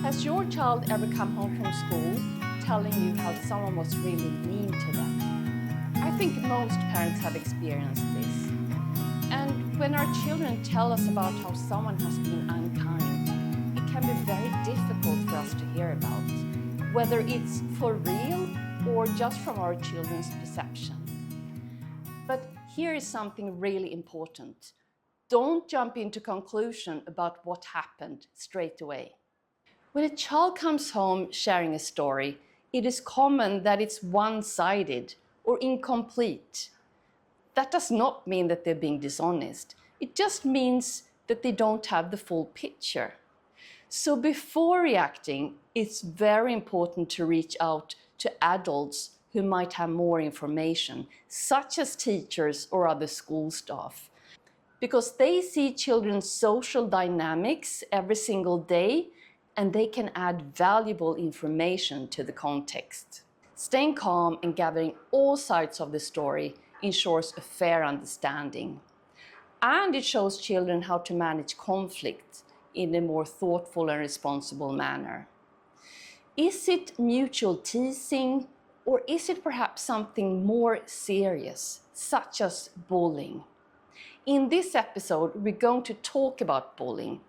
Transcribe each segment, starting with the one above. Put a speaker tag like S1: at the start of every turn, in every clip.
S1: Has your child ever come home from school telling you how someone was really mean to them? I think most parents have experienced this. And when our children tell us about how someone has been unkind, it can be very difficult for us to hear about, whether it's for real or just from our children's perception. But here is something really important. Don't jump into conclusion about what happened straight away. When a child comes home sharing a story, it is common that it's one-sided or incomplete. That does not mean that they're being dishonest. It just means that they don't have the full picture. So before reacting, it's very important to reach out to adults who might have more information, such as teachers or other school staff, because they see children's social dynamics every single day and they can add valuable information to the context. Staying calm and gathering all sides of the story ensures a fair understanding. And it shows children how to manage conflict in a more thoughtful and responsible manner. Is it mutual teasing, or is it perhaps something more serious, such as bullying? In this episode, we're going to talk about bullying,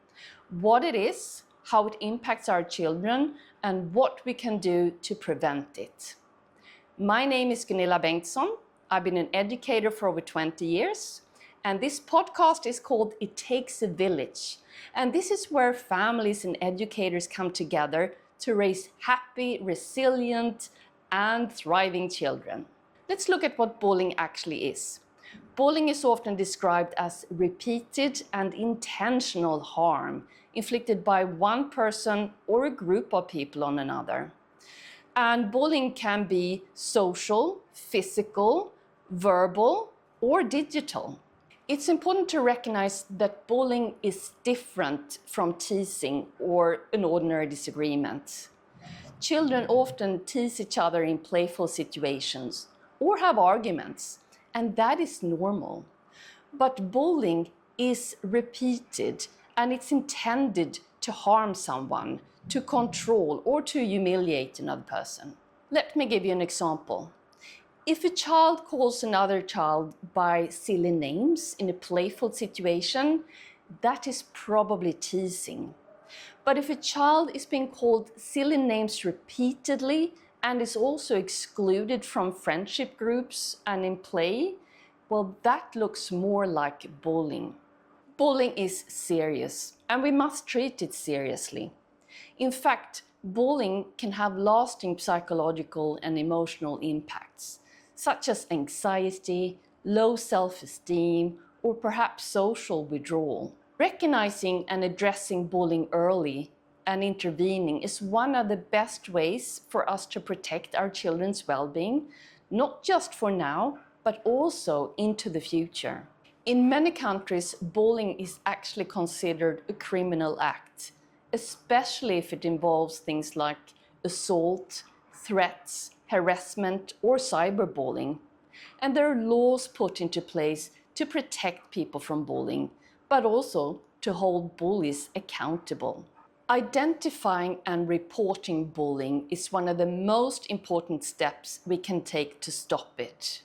S1: what it is, how it impacts our children, and what we can do to prevent it. My name is Gunilla Bengtsson. I've been an educator for over 20 years, and this podcast is called It Takes a Village. And this is where families and educators come together to raise happy, resilient, and thriving children. Let's look at what bullying actually is. Bullying is often described as repeated and intentional harm inflicted by one person or a group of people on another. And bullying can be social, physical, verbal, or digital. It's important to recognize that bullying is different from teasing or an ordinary disagreement. Children often tease each other in playful situations or have arguments, and that is normal. But bullying is repeated, and it's intended to harm someone, to control, or to humiliate another person. Let me give you an example. If a child calls another child by silly names in a playful situation, that is probably teasing. But if a child is being called silly names repeatedly and is also excluded from friendship groups and in play, well, that looks more like bullying. Bullying is serious, and we must treat it seriously. In fact, bullying can have lasting psychological and emotional impacts, such as anxiety, low self-esteem, or perhaps social withdrawal. Recognizing and addressing bullying early and intervening is one of the best ways for us to protect our children's well-being, not just for now, but also into the future. In many countries, bullying is actually considered a criminal act, especially if it involves things like assault, threats, harassment, or cyberbullying. And there are laws put into place to protect people from bullying, but also to hold bullies accountable. Identifying and reporting bullying is one of the most important steps we can take to stop it.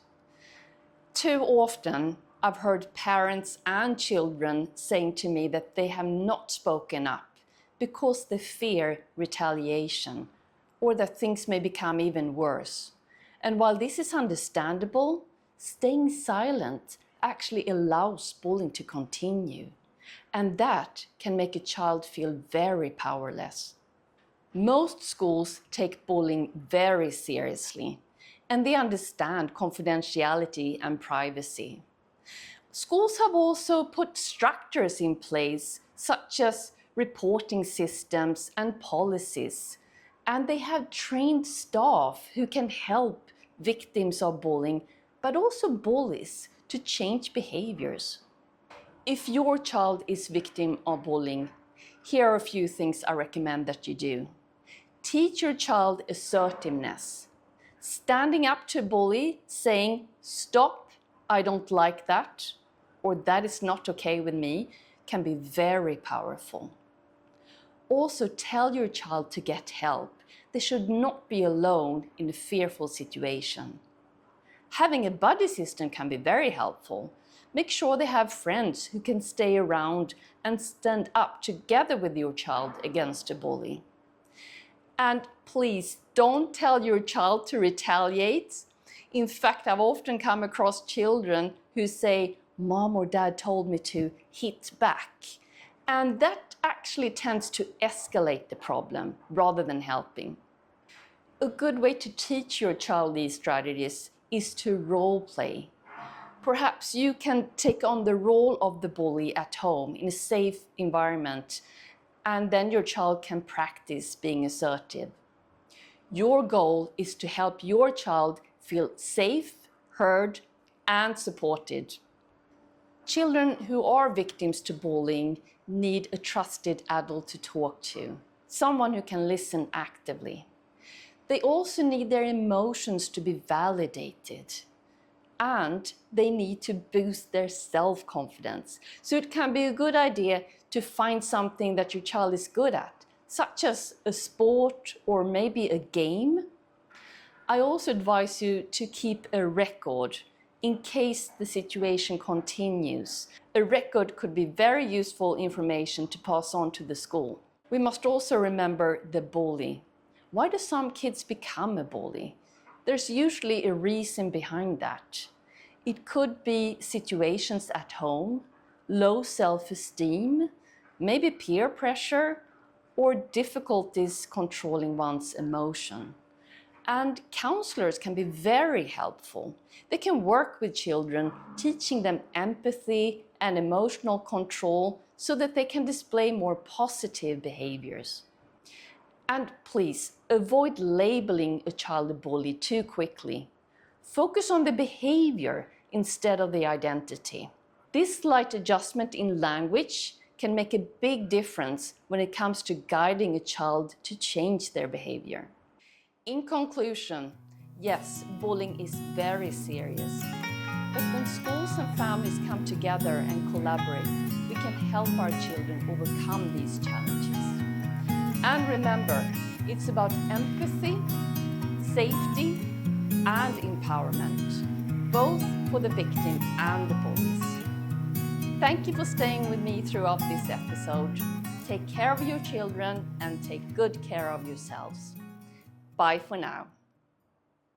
S1: Too often, I've heard parents and children saying to me that they have not spoken up because they fear retaliation or that things may become even worse. And while this is understandable, staying silent actually allows bullying to continue. And that can make a child feel very powerless. Most schools take bullying very seriously, and they understand confidentiality and privacy. Schools have also put structures in place, such as reporting systems and policies, and they have trained staff who can help victims of bullying, but also bullies, to change behaviors. If your child is victim of bullying, here are a few things I recommend that you do. Teach your child assertiveness. Standing up to a bully, saying, "Stop, I don't like that," or "that is not okay with me," can be very powerful. Also tell your child to get help. They should not be alone in a fearful situation. Having a buddy system can be very helpful. Make sure they have friends who can stay around and stand up together with your child against a bully. And please don't tell your child to retaliate. In fact, I've often come across children who say, "Mom or Dad told me to hit back." And that actually tends to escalate the problem rather than helping. A good way to teach your child these strategies is to role play. Perhaps you can take on the role of the bully at home in a safe environment, and then your child can practice being assertive. Your goal is to help your child feel safe, heard, and supported. Children who are victims to bullying need a trusted adult to talk to, someone who can listen actively. They also need their emotions to be validated, and they need to boost their self-confidence. So it can be a good idea to find something that your child is good at, such as a sport or maybe a game. I also advise you to keep a record in case the situation continues. A record could be very useful information to pass on to the school. We must also remember the bully. Why do some kids become a bully? There's usually a reason behind that. It could be situations at home, low self-esteem, maybe peer pressure, or difficulties controlling one's emotion. And counselors can be very helpful. They can work with children, teaching them empathy and emotional control so that they can display more positive behaviors. And please, avoid labeling a child a bully too quickly. Focus on the behavior instead of the identity. This slight adjustment in language can make a big difference when it comes to guiding a child to change their behavior. In conclusion, yes, bullying is very serious. But when schools and families come together and collaborate, we can help our children overcome these challenges. And remember, it's about empathy, safety, and empowerment, both for the victim and the bullies. Thank you for staying with me throughout this episode. Take care of your children and take good care of yourselves. Bye for now.